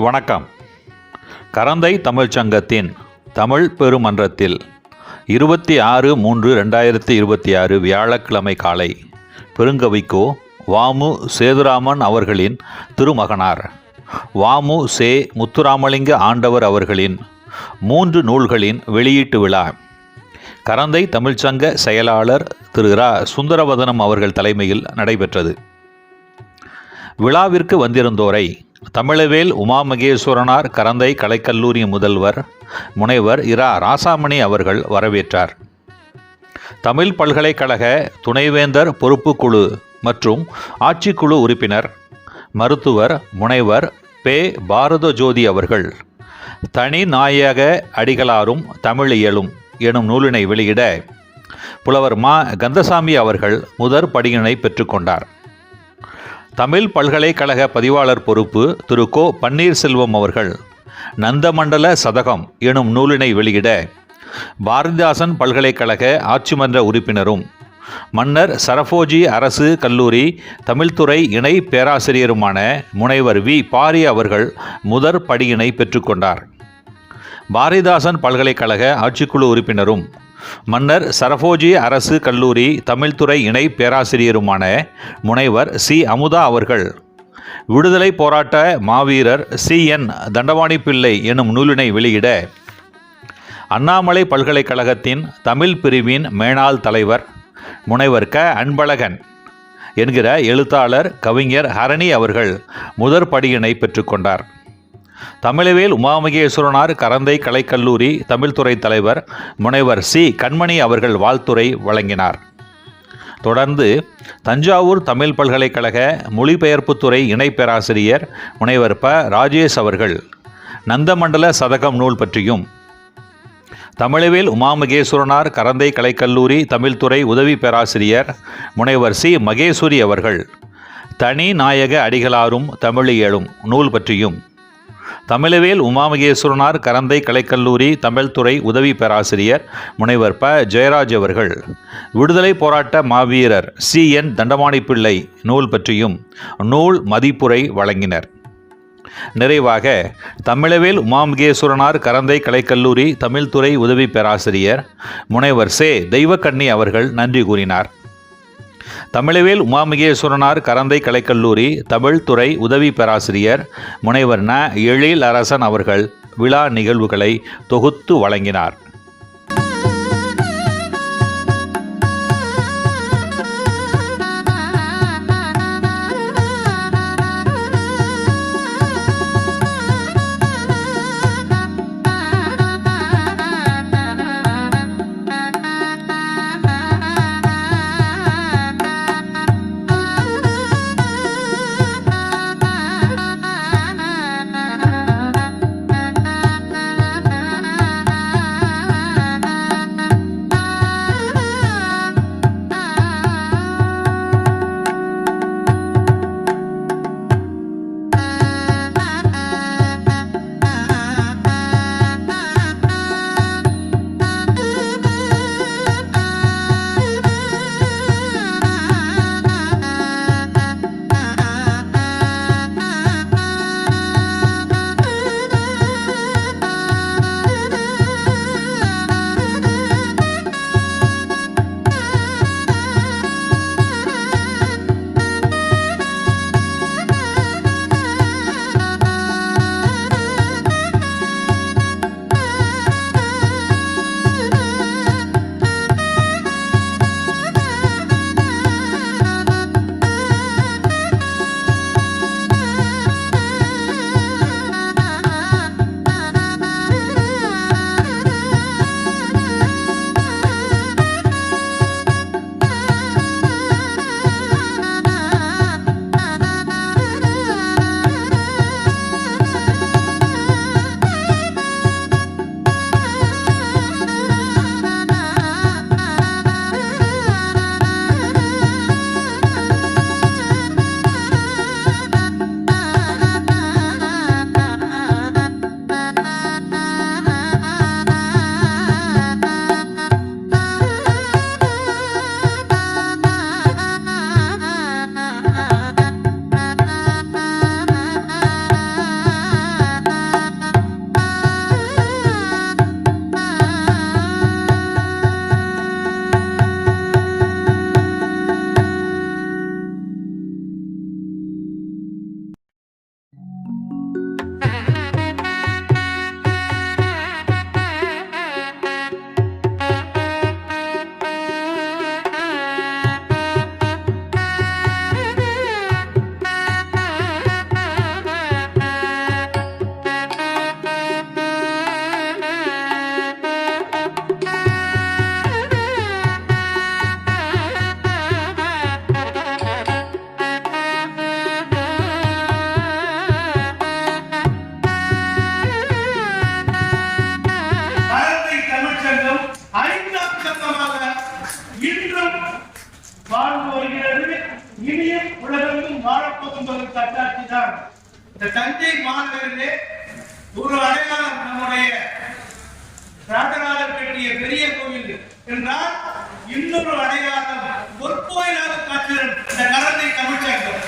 வணக்கம். கரந்தை தமிழ்ச் சங்கத்தின் தமிழ் பெருமன்றத்தில் 26/3/2026 வியாழக்கிழமை காலை பெருங்கவிக்கோ வாமு சேதுராமன் அவர்களின் திருமகனார் வாமு சே முத்துராமலிங்க ஆண்டவர் அவர்களின் 3 நூல்களின் வெளியீட்டு விழா கரந்தை தமிழ்ச்சங்க செயலாளர் திரு இரா. சுந்தரவதனம் அவர்கள் தலைமையில் நடைபெற்றது. விழாவிற்கு வந்திருந்தோரை தமிழவேல் உமாமகேஸ்வரனார் கரந்தை கலைக்கல்லூரி முதல்வர் முனைவர் இரா. ராசாமணி அவர்கள் வரவேற்றார். தமிழ் பல்கலைக்கழக துணைவேந்தர் பொறுப்புக்குழு மற்றும் ஆட்சிக்குழு உறுப்பினர் மருத்துவர் முனைவர் பே. பாரதஜோதி அவர்கள் தனிநாயக அடிகளாரும் தமிழியலும் எனும் நூலினை வெளியிட புலவர் மா. கந்தசாமி அவர்கள் முதற் படியினை பெற்றுக்கொண்டார். தமிழ் பல்கலைக்கழக பதிவாளர் பொறுப்பு திரு கோ. பன்னீர்செல்வம் அவர்கள் நந்தமண்டல சதகம் எனும் நூலினை வெளியிட பாரதிதாசன் பல்கலைக்கழக ஆட்சிமன்ற உறுப்பினரும் மன்னர் சரபோஜி அரசு கல்லூரி தமிழ்துறை இணை பேராசிரியருமான முனைவர் வி. பாரி அவர்கள் முதற் படியினை பெற்றுக்கொண்டார். பாரதிதாசன் பல்கலைக்கழக ஆட்சிக்குழு உறுப்பினரும் மன்னர் சரபோஜி அரசு கல்லூரி தமிழ்துறை இணை பேராசிரியருமான முனைவர் சி. அமுதா அவர்கள் விடுதலை போராட்ட மாவீரர் சி.என். தண்டபாணி பிள்ளை எனும் நூலினை வெளியிட அண்ணாமலை பல்கலைக்கழகத்தின் தமிழ் பிரிவின் மேனாள் தலைவர் முனைவர் க. அன்பழகன் என்கிற எழுத்தாளர் கவிஞர் ஹரணி அவர்கள் முதற் படியினை பெற்றுக்கொண்டார். தமிழவேல் உமாமகேஸ்வரனார் கரந்தை கலைக்கல்லூரி தமிழ்துறை தலைவர் முனைவர் சி. கண்மணி அவர்கள் வாழ்த்துரை வழங்கினார். தொடர்ந்து தஞ்சாவூர் தமிழ் பல்கலைக்கழக மொழிபெயர்ப்புத்துறை இணை பேராசிரியர் முனைவர் ப. ராஜேஷ் அவர்கள் நந்தமண்டல சதகம் நூல் பற்றியும், தமிழவேல் உமாமகேஸ்வரனார் கரந்தை கலைக்கல்லூரி தமிழ்துறை உதவி பேராசிரியர் முனைவர் சி. மகேஸ்வரி அவர்கள் தனிநாயக அடிகளாரும் தமிழியலும் நூல் பற்றியும், தமிழவேல் உமாமகேஸ்வரனார் கரந்தை கலைக்கல்லூரி தமிழ்துறை உதவி பேராசிரியர் முனைவர் ப. ஜெயராஜ் அவர்கள் விடுதலை போராட்ட மாவீரர் சி.என். தண்டபாணி பிள்ளை நூல் பற்றியும் நூல் மதிப்புரை வழங்கினர். நிறைவாக தமிழவேல் உமாமகேஸ்வரனார் கரந்தை கலைக்கல்லூரி தமிழ்துறை உதவி பேராசிரியர் முனைவர் சே. தெய்வக்கண்ணி அவர்கள் நன்றி கூறினார். தமிழவேல் உமாமகேஸ்வரனார் கரந்தை கலைக்கல்லூரி தமிழ்துறை உதவி பேராசிரியர் முனைவர் ந. எழில் அரசன் அவர்கள் விழா நிகழ்வுகளை தொகுத்து வழங்கினார். சார், இந்த தஞ்சை மாநகரிலே ஒரு அடையாளம் நம்முடைய ராஜராஜர் கட்டிய பெரிய கோவில் என்றால், இன்னொரு அடையாளம் பொற்கோயிலாக காட்சி இந்த கரந்தை தமிழ்ச்சங்கம்.